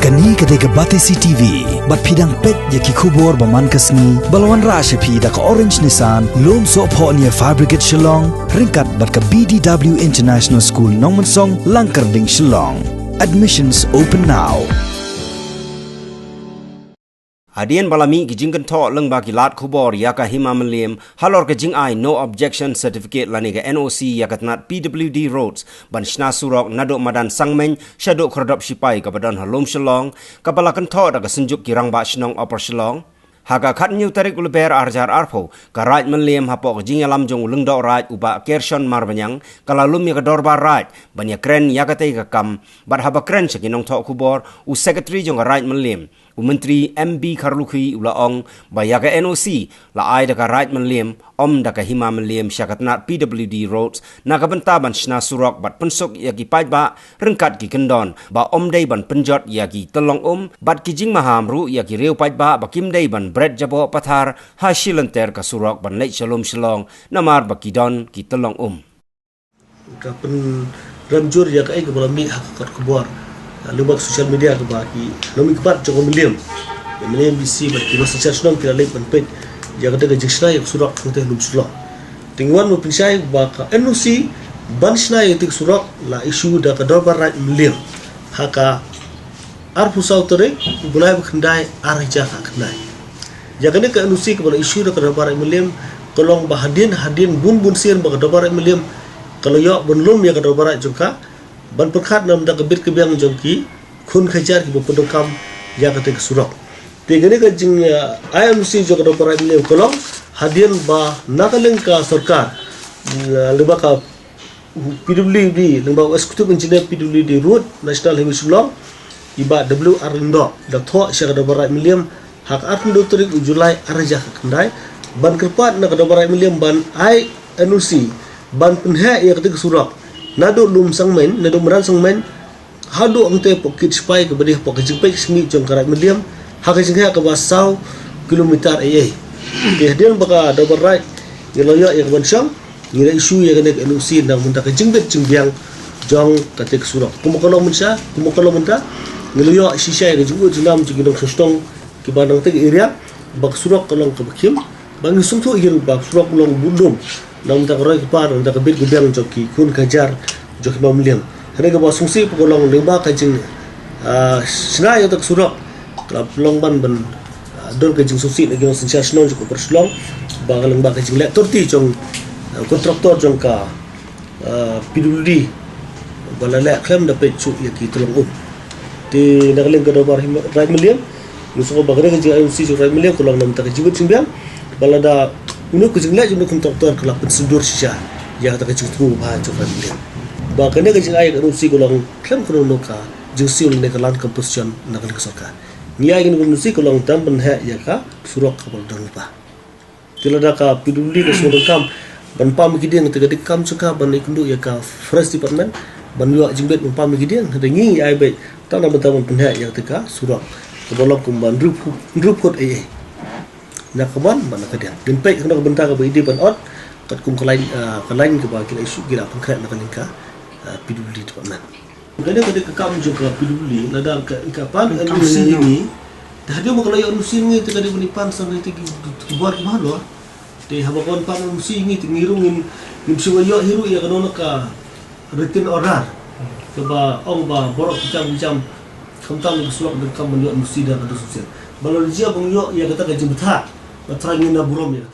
Kani ketika batesi TV, bat pidang pet yaki kubur baman kasni, balawan rasha pi da ka orange nisan, lom so po niya fabricate Shyllong, ringkat bat ka BDW International School Nongmansong, Langkarding Shyllong. Admissions open now. Hadian balami gijing kan to leng ba kilat khubor ya ka hima Mylliem halor ka jing ai no objection certificate lani ka NOC ya ka nat PWD roads ban shna Surok nado madan sangmen shado khrodop sipai ka badan halom Shyllong ka bala kan to da ka senjuk kirang ba shnong opor Shyllong haga khat new tarik ulber arjar arpo ka raj Mylliem hapo ka jing alam jong leng do raj uba kershon marbanyang kala lum ya ka dorba raj ban ya kren ya ka te ka kam bar haba kren sakinong to khubor u secretary jong raj Mylliem Menteri MB Karlukhi ulaong bayaka NOC la ai daka right Mylliem daka hima Mylliem syakatnat PWD roads nakabentaban shna Surok bat pensuk yaki pajba rengkat ki kendon ba dei ban penjot yaki telong bat kijing Maham ru yaki reu pajba bakim dei ban Pynjaboh pathar ha shilenter ka Surok ban leit shalom Shyllong namar bakidon ki telong kapen ramjur ya kai ke balami hakikat kebuar lubak sosial media ke bagi nomi kepat joko Mylliem bisi bagi masa Shyllong kira lep penpet jaga daga jiksna yang Surok ngteh lum Shyllong tingwan mo pinsay baka NOC banshna yang tik Surok la isu da ka dorbar right Mylliem haka arpu sautere bulai bekendai arja ka kendai jaga ne ka NOC ke bala isu da ka dorbar right Mylliem kolong bahadin bun sien baka dorbar right Mylliem kalau yo bonlum ya ka dorbar right jongka ban perkhat nam da kebit kebiang jongki kun khajar ki bopodokam ya kate ke Surok tegene ka jing IMC joga do para Mylliem kolong hadian ba nakaleng ka sarkar leba ka PWD leba eksekutif engineer PWD road national highway Shyllong iba WR Lindo da tho sya do para Mylliem hak atun do tarik Julai arja kendai ban kerpat na do para Mylliem ban NOC ban penha ya kate ke Surok nado lum sangmen nado meran sangmen hado angte pokit spai ke bedih pokit jingpai sengi jong karat Mylliem hak jingha ke basau kilometer ai dia baka do berai yeloyo yang bonsang ngira isu ya kene NOC nang munta ke jingbet jingbiang jong katek Surok kumokolo munta ngeloyo shisha ya jinggut jinam jingidong sostong ki bandang te area bak Surok kolong ke bakim bangi sungtu hiru bak Surok long budum nang tak roy kepar nang tak bit gudang joki kun kajar joki Mylliem hene ke basungsi pogolong lengba kajing sna ya tak Surok klap longban ban don kajing susi lagi nang sensia snon joko Shyllong ba lengba kajing lek torti jong kontraktor jong ka PWD bala lek klem dapat cu ya ki tolong ti nakaleng ka dobar right Mylliem musuh bagre kajing IMC jong right Mylliem kolong nam tak jibut simbiang bala da unu kujing lek jom kontraktor kelap pensundur sisa ya kata kajing tu ba jong right Mylliem ba kene kajing ai ka rusi kolong klem kono ka jingsi ul ne kalan komposition nakal ka sarkar niya gin nusi kolong tam ban ha ya ka Surok ka bal don pa tilada ka PWD ka Surok kam ban pam gideng te gadik kam suka ban ikundu ya ka forest department ban yo jingbet ban pam gideng te ngi ai be ta na ban ban ha ya te ka Surok ka bolong kum ban rup hot ai na kaban ban ka dia din pe kana benta ka be ban ot kat kum kalain ke ba kila isu gila pangkret na kalinka PWD department kene kade ka kam juga PWD nada ka pan NOC ini dah dia makala yo NOC ini te kade benipan sang te buat mahalo te habakon pan NOC ini te ngirungin nimsu yo hiru ya kanono ka written order ke ba ba borok bicam kamtam ke Surok dan kam yo NOC dan ada sosial balon dia bang yo ya kata ka jembata batrangin na burom ya